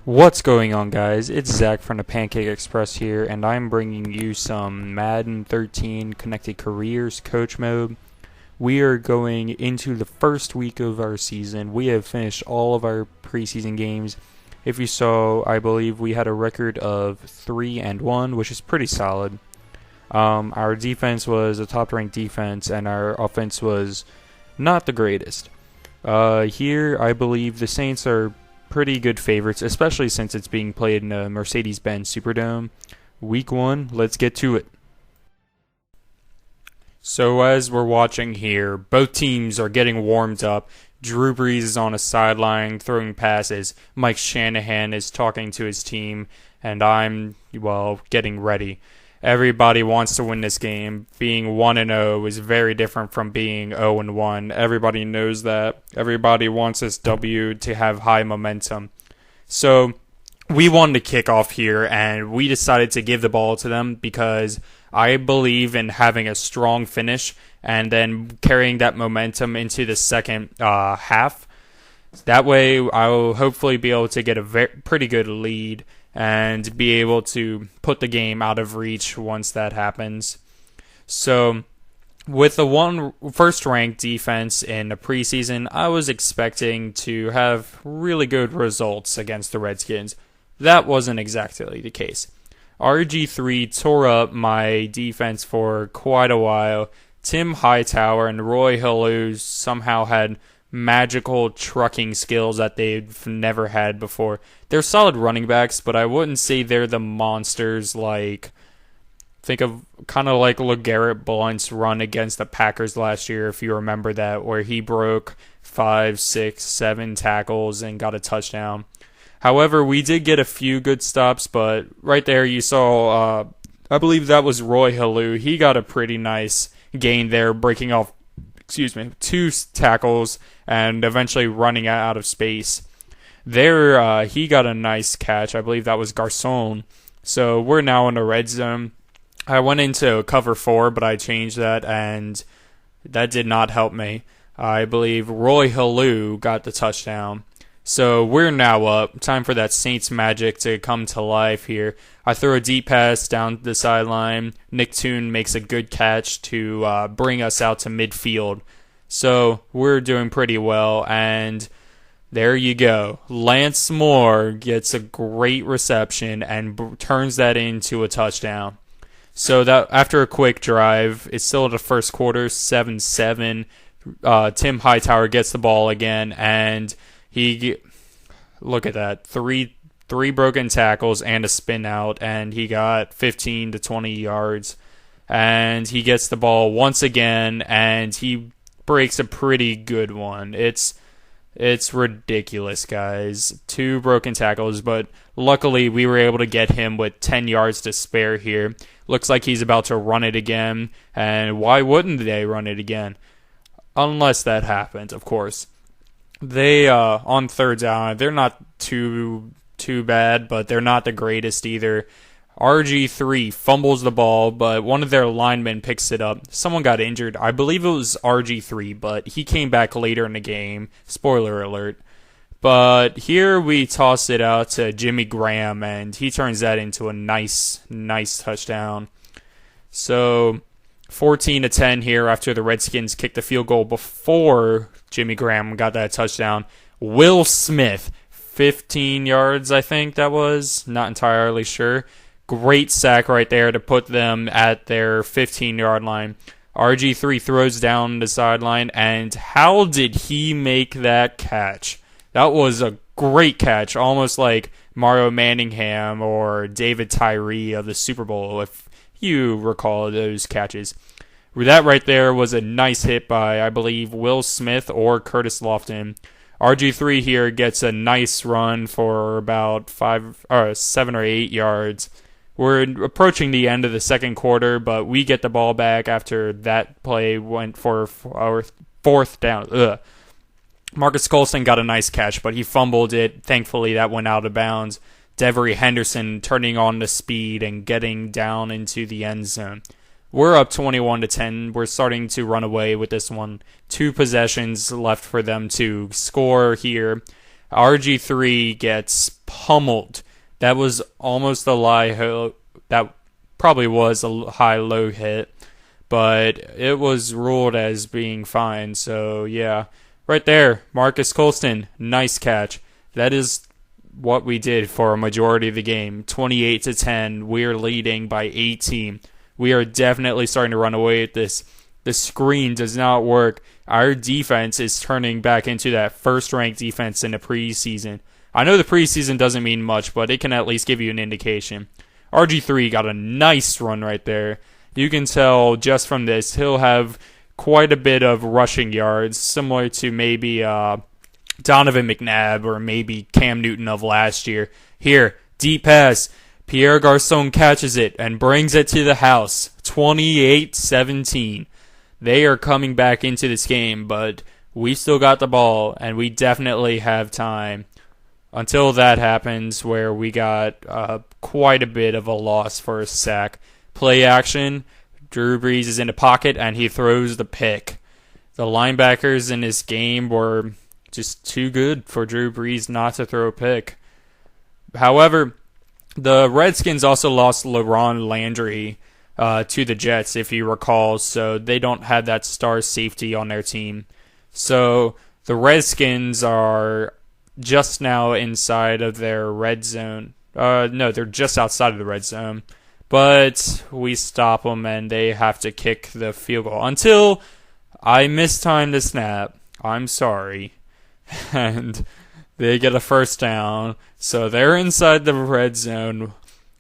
What's going on, guys? It's Zach from ThePancakeExpress here, and I'm bringing you some Madden 13 Connected Careers Coach Mode. We are going into the first week of our season. We have finished all of our preseason games. If you saw, I believe we had a record of 3-1, which is pretty solid. Our defense was a top-ranked defense, and our offense was not the greatest. Here, I believe the Saints are pretty good favorites, especially since it's being played in a Mercedes-Benz Superdome. Week 1, let's get to it. So as we're watching here, both teams are getting warmed up. Drew Brees is on a sideline throwing passes. Mike Shanahan is talking to his team, and I'm, getting ready. Everybody wants to win this game. Being 1-0 is very different from being 0-1. Everybody knows that. Everybody wants this W to have high momentum. So we wanted to kick off here, and we decided to give the ball to them because I believe in having a strong finish and then carrying that momentum into the second half. That way, I will hopefully be able to get a pretty good lead and be able to put the game out of reach once that happens. So, with the first-ranked defense in the preseason, I was expecting to have really good results against the Redskins. That wasn't exactly the case. RG3 tore up my defense for quite a while. Tim Hightower and Roy Helu somehow had magical trucking skills that they've never had before. They're solid running backs, but I wouldn't say they're the monsters think of kind of like LeGarrette Blount's run against the Packers last year, if you remember that, where he broke 5, 6, 7 tackles and got a touchdown. However, we did get a few good stops, but right there you saw, I believe that was Roy Helu. He got a pretty nice gain there, breaking off 2 tackles and eventually running out of space. There, he got a nice catch. I believe that was Garcon. So we're now in the red zone. I went into cover 4, but I changed that, and that did not help me. I believe Roy Helu got the touchdown. So we're now up. Time for that Saints magic to come to life here. I throw a deep pass down the sideline. Nick Toon makes a good catch to bring us out to midfield. So we're doing pretty well, and there you go. Lance Moore gets a great reception and turns that into a touchdown. So that after a quick drive, it's still in the first quarter, 7-7. Tim Hightower gets the ball again, and look at that, three broken tackles and a spin out, and he got 15 to 20 yards. And he gets the ball once again, and he breaks a pretty good one. It's ridiculous, guys. 2 broken tackles, but luckily we were able to get him with 10 yards to spare here. Looks like he's about to run it again, and why wouldn't they run it again? Unless that happens, of course. They, on third down, they're not too bad, but they're not the greatest either. RG3 fumbles the ball, but one of their linemen picks it up. Someone got injured. I believe it was RG3, but he came back later in the game. Spoiler alert. But here we toss it out to Jimmy Graham, and he turns that into a nice touchdown. So 14-10 here after the Redskins kicked the field goal before Jimmy Graham got that touchdown. Will Smith, 15 yards, I think that was. Not entirely sure. Great sack right there to put them at their 15-yard line. RG3 throws down the sideline, and how did he make that catch? That was a great catch, almost like Mario Manningham or David Tyree of the Super Bowl, if you recall those catches. That right there was a nice hit by, I believe, Will Smith or Curtis Lofton. RG3 here gets a nice run for about 7 or 8 yards. We're approaching the end of the second quarter, but we get the ball back after that play went for our 4th down. Marcus Colston got a nice catch, but he fumbled it. Thankfully, that went out of bounds. Devery Henderson turning on the speed and getting down into the end zone. We're up 21-10. We're starting to run away with this one. 2 possessions left for them to score here. RG3 gets pummeled. That was almost a that probably was a high-low hit, but it was ruled as being fine. So, yeah, right there, Marcus Colston, nice catch. That is what we did for a majority of the game. 28-10, we're leading by 18. We are definitely starting to run away with this. The screen does not work. Our defense is turning back into that first-ranked defense in the preseason. I know the preseason doesn't mean much, but it can at least give you an indication. RG3 got a nice run right there. You can tell just from this, he'll have quite a bit of rushing yards, similar to maybe Donovan McNabb or maybe Cam Newton of last year. Here, deep pass. Pierre Garçon catches it and brings it to the house. 28-17. They are coming back into this game, but we still got the ball, and we definitely have time until that happens, where we got quite a bit of a loss for a sack. Play action. Drew Brees is in the pocket, and he throws the pick. The linebackers in this game were just too good for Drew Brees not to throw a pick. However, the Redskins also lost LaRon Landry to the Jets, if you recall, so they don't have that star safety on their team. So the Redskins are just now inside of their red zone. No, they're just outside of the red zone. But we stop them, and they have to kick the field goal. Until I mistime the snap. I'm sorry. And they get a first down. So they're inside the red zone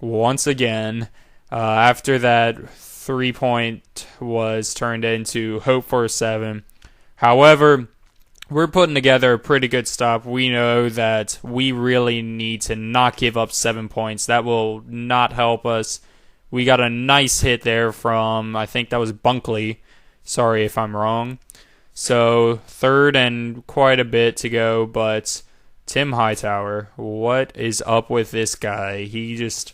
once again. After that 3-point was turned into hope for a 7. However, we're putting together a pretty good stop. We know that we really need to not give up 7 points. That will not help us. We got a nice hit there from, I think that was Bunkley. Sorry if I'm wrong. So, third and quite a bit to go, but Tim Hightower, what is up with this guy? He just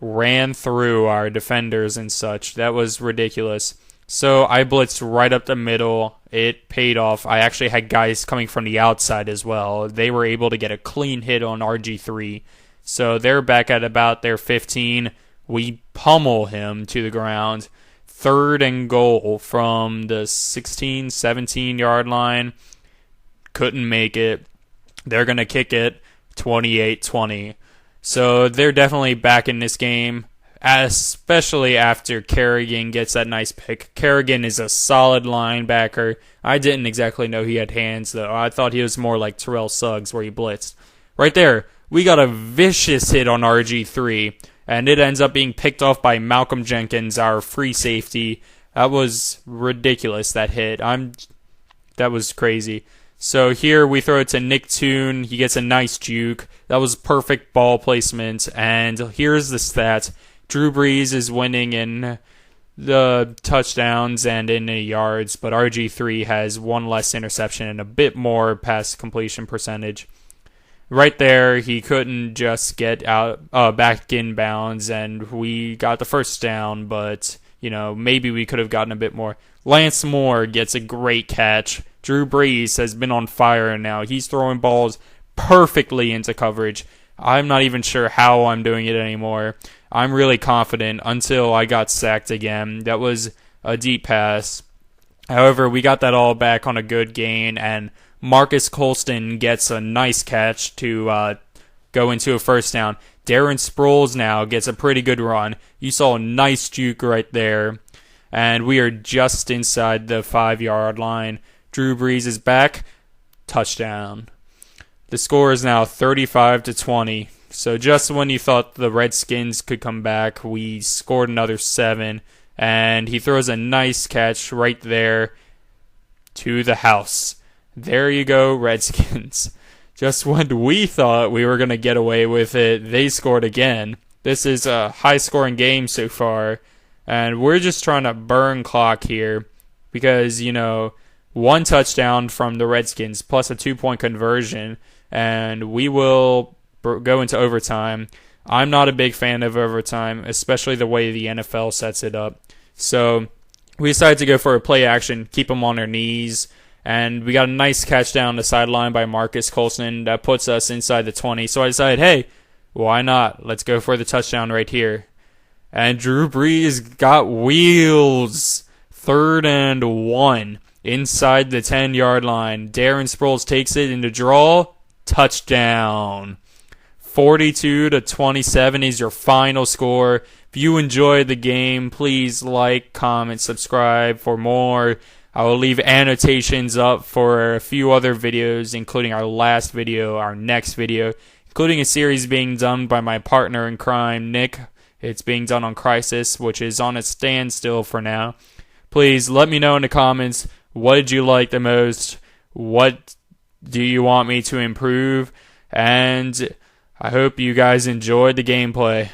ran through our defenders and such. That was ridiculous. So I blitzed right up the middle. It paid off. I actually had guys coming from the outside as well. They were able to get a clean hit on RG3. So they're back at about their 15. We pummel him to the ground. Third and goal from the 16, 17-yard line. Couldn't make it. They're going to kick it 28-20. So they're definitely back in this game, especially after Kerrigan gets that nice pick. Kerrigan is a solid linebacker. I didn't exactly know he had hands, though. I thought he was more like Terrell Suggs, where he blitzed. Right there, we got a vicious hit on RG3, and it ends up being picked off by Malcolm Jenkins, our free safety. That was ridiculous, that hit. That was crazy. So here we throw it to Nick Toon. He gets a nice juke. That was perfect ball placement. And here's the stats. Drew Brees is winning in the touchdowns and in the yards, but RG3 has one less interception and a bit more pass completion percentage. Right there, he couldn't just get out back in bounds, and we got the first down, but maybe we could have gotten a bit more. Lance Moore gets a great catch. Drew Brees has been on fire now. He's throwing balls perfectly into coverage. I'm not even sure how I'm doing it anymore. I'm really confident until I got sacked again. That was a deep pass. However, we got that all back on a good gain, and Marcus Colston gets a nice catch to go into a first down. Darren Sproles now gets a pretty good run. You saw a nice juke right there, and we are just inside the 5-yard line. Drew Brees is back. Touchdown. The score is now 35-20. So just when you thought the Redskins could come back, we scored another 7. And he throws a nice catch right there to the house. There you go, Redskins. Just when we thought we were going to get away with it, they scored again. This is a high-scoring game so far. And we're just trying to burn clock here. Because, one touchdown from the Redskins plus a 2-point conversion, and we will go into overtime. I'm not a big fan of overtime, especially the way the NFL sets it up. So we decided to go for a play action, keep them on their knees, and we got a nice catch down the sideline by Marcus Colston that puts us inside the 20. So I decided, hey, Why not? Let's go for the touchdown right here. And Drew Brees got wheels. 3rd and 1 inside the 10-yard line. Darren Sproles takes it in the draw. Touchdown. 42-27 is your final score. If you enjoyed the game, please like, comment, subscribe for more. I will leave annotations up for a few other videos, including our last video, our next video, including a series being done by my partner in crime, Nick. It's being done on Crisis, which is on a standstill for now. Please let me know in the comments, what did you like the most? What do you want me to improve? And I hope you guys enjoyed the gameplay.